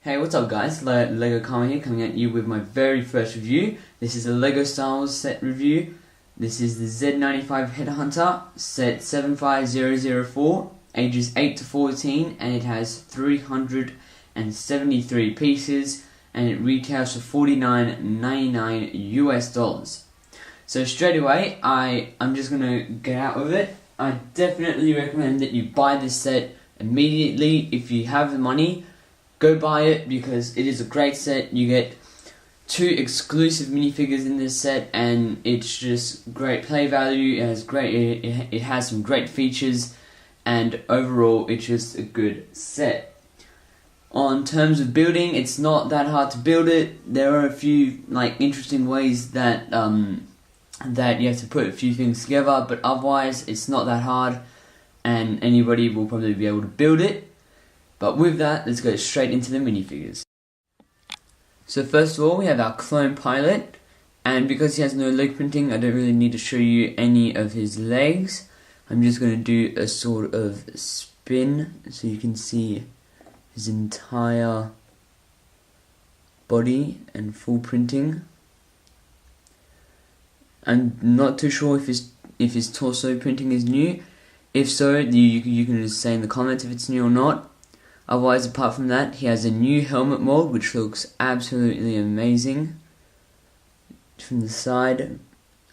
Hey, what's up guys? Lego Karma here, coming at you with my very first review. This is a Lego Star Wars set review. This is the Z-95 Headhunter, set 75004, ages 8 to 14, and it has 373 pieces, and it retails for $49.99 US. So straight away, I'm just gonna get out of it. I definitely recommend that you buy this set immediately if you have the money. Go buy it because it is a great set. You get 2 exclusive minifigures in this set, and it's just great play value. It has it has some great features, and overall it's just a good set. On terms of building, it's not that hard to build it. There are a few interesting ways that that you have to put a few things together, but otherwise it's not that hard, and anybody will probably be able to build it. But with that, let's go straight into the minifigures. So first of all, we have our clone pilot, and because he has no leg printing, I don't really need to show you any of his legs. I'm just going to do a sort of spin so you can see his entire body and full printing. I'm not too sure if his torso printing is new. If so, you can just say in the comments if it's new or not. Otherwise, apart from that, he has a new helmet mold which looks absolutely amazing. From the side,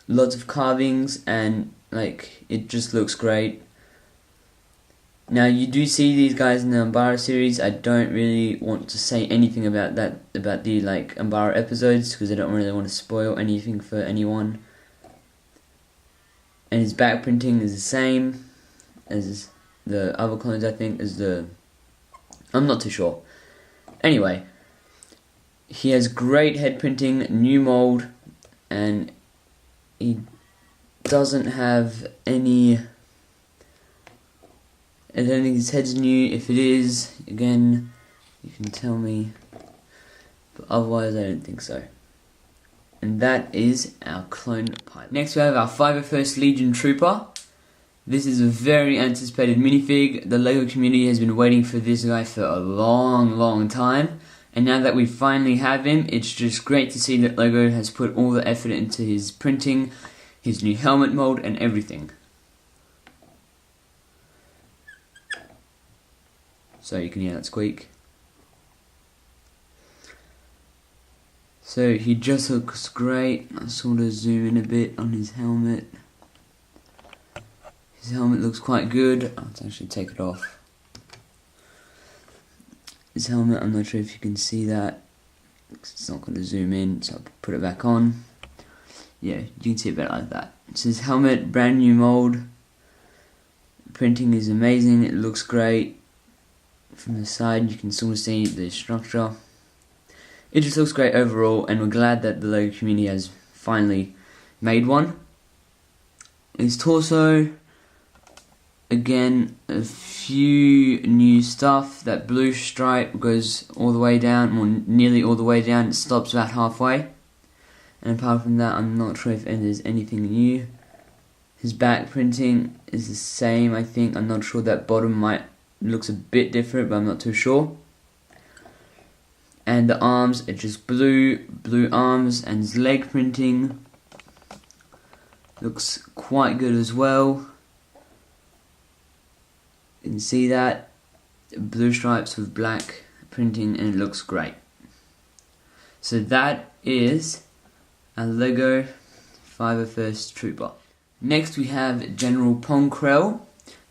lots of carvings, and it just looks great. Now you do see these guys in the Umbara series. I don't really want to say anything about the Umbara episodes because I don't really want to spoil anything for anyone. And his back printing is the same as the other clones, I think, I'm not too sure. Anyway, he has great head printing, new mold, and he doesn't have any. I don't think his head's new. If it is, again, you can tell me. But otherwise, I don't think so. And that is our clone pilot. Next, we have our 501st Legion Trooper. This is a very anticipated minifig. The LEGO community has been waiting for this guy for a long time. And now that we finally have him, it's just great to see that LEGO has put all the effort into his printing, his new helmet mold, and everything. So you can hear that squeak. So he just looks great. I'll sort of zoom in a bit on his helmet. His helmet looks quite good. I'll actually take it off. His helmet, I'm not sure if you can see that. It's not going to zoom in, so I'll put it back on. Yeah, you can see it better like that. It's his helmet, brand new mold. Printing is amazing, it looks great. From the side you can sort of see the structure. It just looks great overall, and we're glad that the LEGO community has finally made one. His torso, again, a few new stuff. That blue stripe goes all the way down, or nearly all the way down. It stops about halfway. And apart from that, I'm not sure if there's anything new. His back printing is the same, I think. I'm not sure, that bottom looks a bit different, but I'm not too sure. And the arms are just blue arms, and his leg printing looks quite good as well. You can see that blue stripes with black printing, and it looks great. So that is a LEGO 501st Trooper. Next we have General Ponkrell.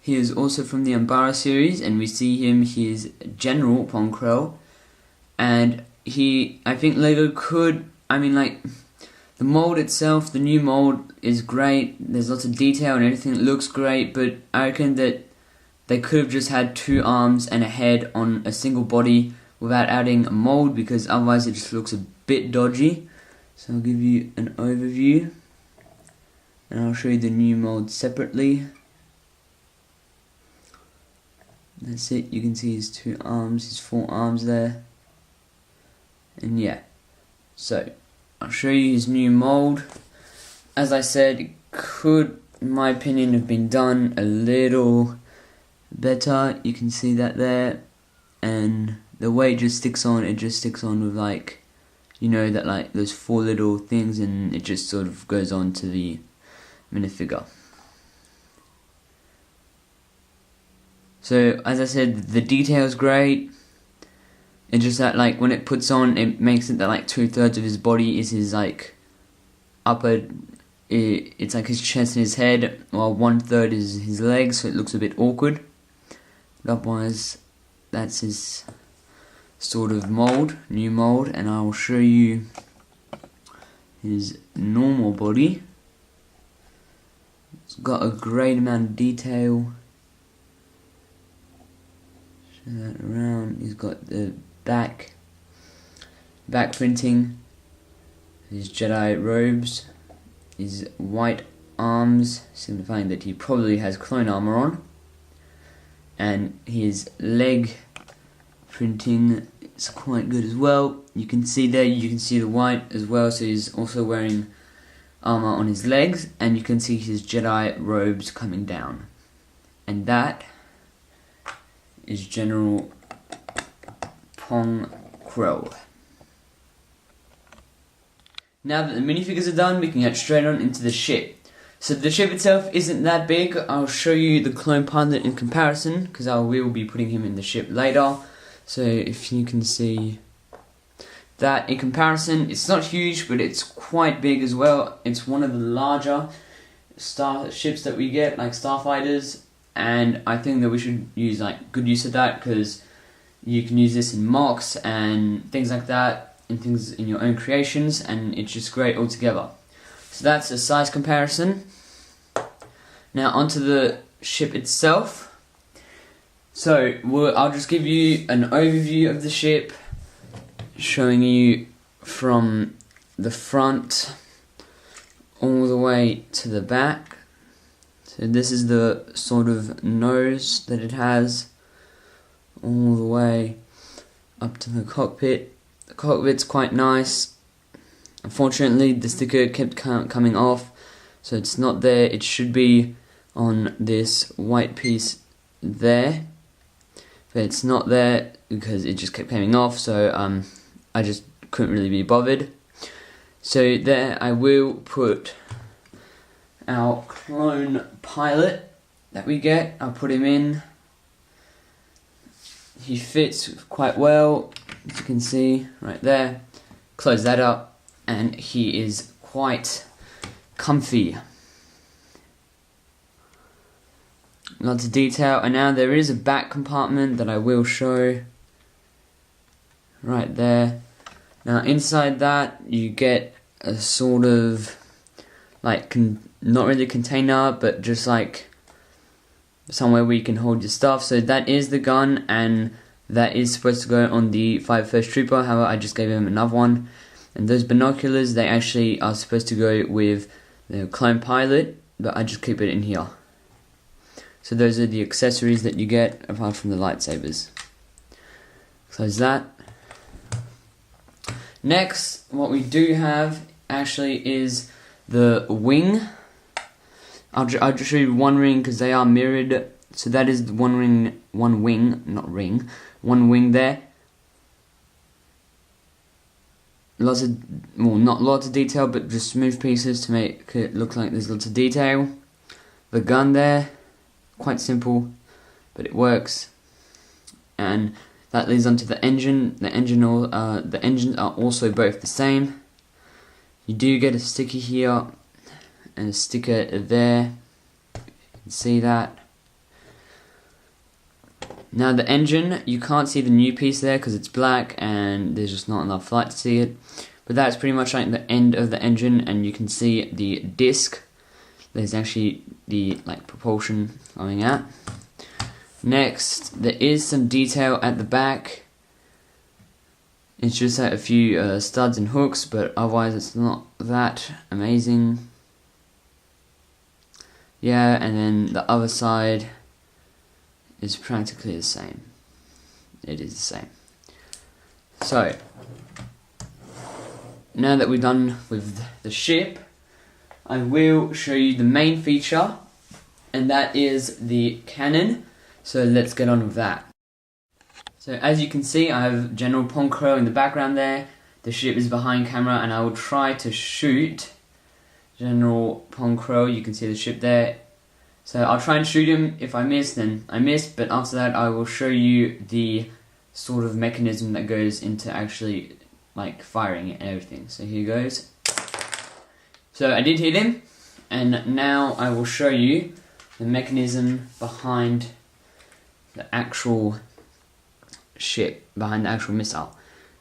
He is also from the Umbara series, and we see him, he is General Ponkrell. And I think LEGO could, the mold itself, the new mold is great. There's lots of detail and everything, it looks great, but I reckon that they could have just had 2 arms and a head on a single body without adding a mold, because otherwise it just looks a bit dodgy. So I'll give you an overview, and I'll show you the new mold separately. That's it, you can see his 2 arms, his 4 arms there. And yeah, so I'll show you his new mold. As I said, it could, in my opinion, have been done a little better. You can see that there, and the way it just sticks on, it just sticks on with like, you know, that like those 4 little things, and it just sort of goes on to the minifigure. So as I said, the detail's great. It's just that like when it puts on, it makes it that like 2/3 of his body is his like upper, it's like his chest and his head, while 1/3 is his legs, so it looks a bit awkward. But otherwise, that's his sort of mold, new mold, and I will show you his normal body. It's got a great amount of detail. Show that around. He's got the back printing, his Jedi robes, his white arms, signifying that he probably has clone armor on, and his leg printing is quite good as well. You can see there, you can see the white as well, so he's also wearing armor on his legs, and you can see his Jedi robes coming down. And that is General Pong Krell. Now that the minifigures are done, we can get straight on into the ship. So the ship itself isn't that big. I'll show you the clone pilot in comparison, because I will be putting him in the ship later. So if you can see that in comparison, it's not huge, but it's quite big as well. It's one of the larger ships that we get, like starfighters, and I think that we should use like good use of that, because you can use this in mocks and things like that, and things in your own creations, and it's just great altogether. So that's a size comparison. Now onto the ship itself. So I'll just give you an overview of the ship, showing you from the front all the way to the back. So this is the sort of nose that it has, all the way up to the cockpit. The cockpit's quite nice. Unfortunately, the sticker kept coming off, so it's not there. It should be on this white piece there, but it's not there because it just kept coming off, so I just couldn't really be bothered. So there I will put our clone pilot that we get. I'll put him in. He fits quite well, as you can see right there. Close that up, and he is quite comfy. Lots of detail, and now there is a back compartment that I will show right there. Now inside that you get a sort of like not really container, but just like somewhere where you can hold your stuff. So that is the gun, and that is supposed to go on the 51st Trooper. However, I just gave him another one. And those binoculars, they actually are supposed to go with the clone pilot, but I just keep it in here. So those are the accessories that you get apart from the lightsabers. Close that. Next, what we do have actually is the wing. I'll just show you one ring because they are mirrored. So that is the one wing there. Lots of, well, not lots of detail, but just smooth pieces to make it look like there's lots of detail. The gun there, quite simple, but it works. And that leads on to the engine. The engines are also both the same. You do get a sticker here and a sticker there. You can see that. Now the engine, you can't see the new piece there because it's black and there's just not enough light to see it. But that's pretty much like the end of the engine, and you can see the disc. There's actually the like propulsion going out. Next, there is some detail at the back. It's just a few studs and hooks, but otherwise it's not that amazing. Yeah, and then the other side is practically the same. It is the same. So, now that we're done with the ship, I will show you the main feature, and that is the cannon. So let's get on with that. So as you can see, I have General Poncro in the background there. The ship is behind camera, and I will try to shoot General Poncro. You can see the ship there. So I'll try and shoot him. If I miss, then I missed, but after that I will show you the sort of mechanism that goes into actually like firing it and everything. So here goes. So I did hit him, and now I will show you the mechanism behind the actual ship, behind the actual missile.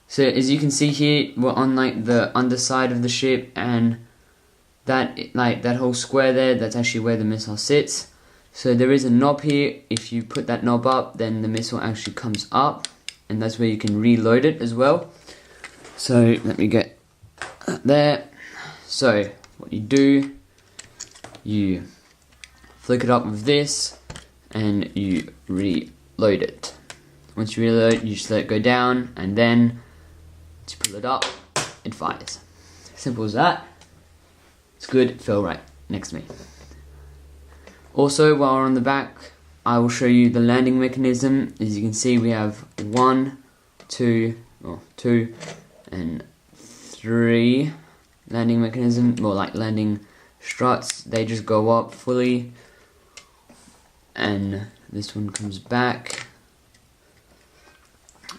So as you can see here, we're on like the underside of the ship, and that whole square there, that's actually where the missile sits. So there is a knob here. If you put that knob up, then the missile actually comes up, and that's where you can reload it as well. So let me get there. So what you do, you flick it up with this, and you reload it. Once you reload, you just let it go down, and then to pull it up, it fires. Simple as that. It's good, it fell right next to me. Also, while we're on the back, I will show you the landing mechanism. As you can see, we have 2 and 3 landing mechanism, more like landing struts. They just go up fully, and this one comes back,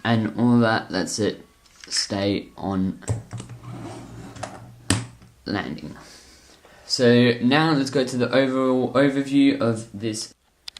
and all that lets it stay on landing. So now let's go to the overall overview of this.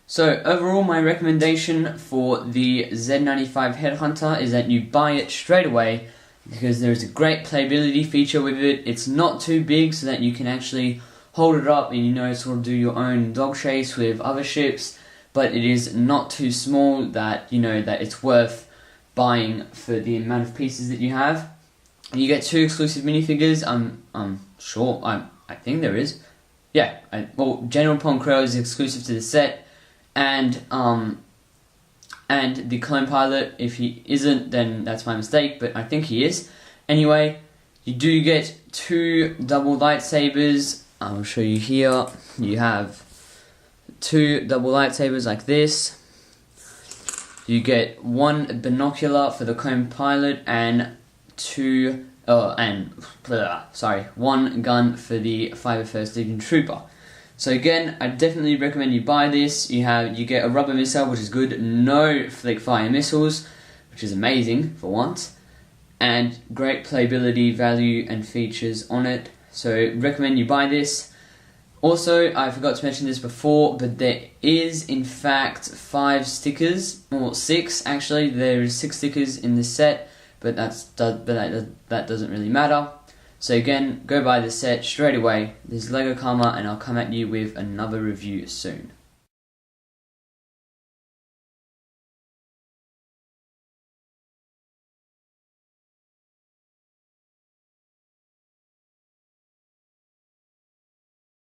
So overall, my recommendation for the Z-95 Headhunter is that you buy it straight away, because there's a great playability feature with it. It's not too big so that you can actually hold it up and sort of do your own dog chase with other ships, but it is not too small that that it's worth buying for the amount of pieces that you have. You get 2 exclusive minifigures. I'm sure. I think there is. Yeah. Well, General Poncro is exclusive to the set, and the clone pilot. If he isn't, then that's my mistake, but I think he is. Anyway, you do get 2 double lightsabers. I'll show you here. You have 2 double lightsabers like this. You get 1 binocular for the clone pilot, and 1 gun for the 501st Legion Trooper. So again, I definitely recommend you buy this. You get a rubber missile, which is good, no flick fire missiles, which is amazing for once, and great playability value and features on it. So recommend you buy this. Also, I forgot to mention this before, but there is in fact 5 stickers, or 6 actually. There is 6 stickers in this set, but that doesn't really matter. So again, go buy the set straight away. This is Lego Karma, and I'll come at you with another review soon.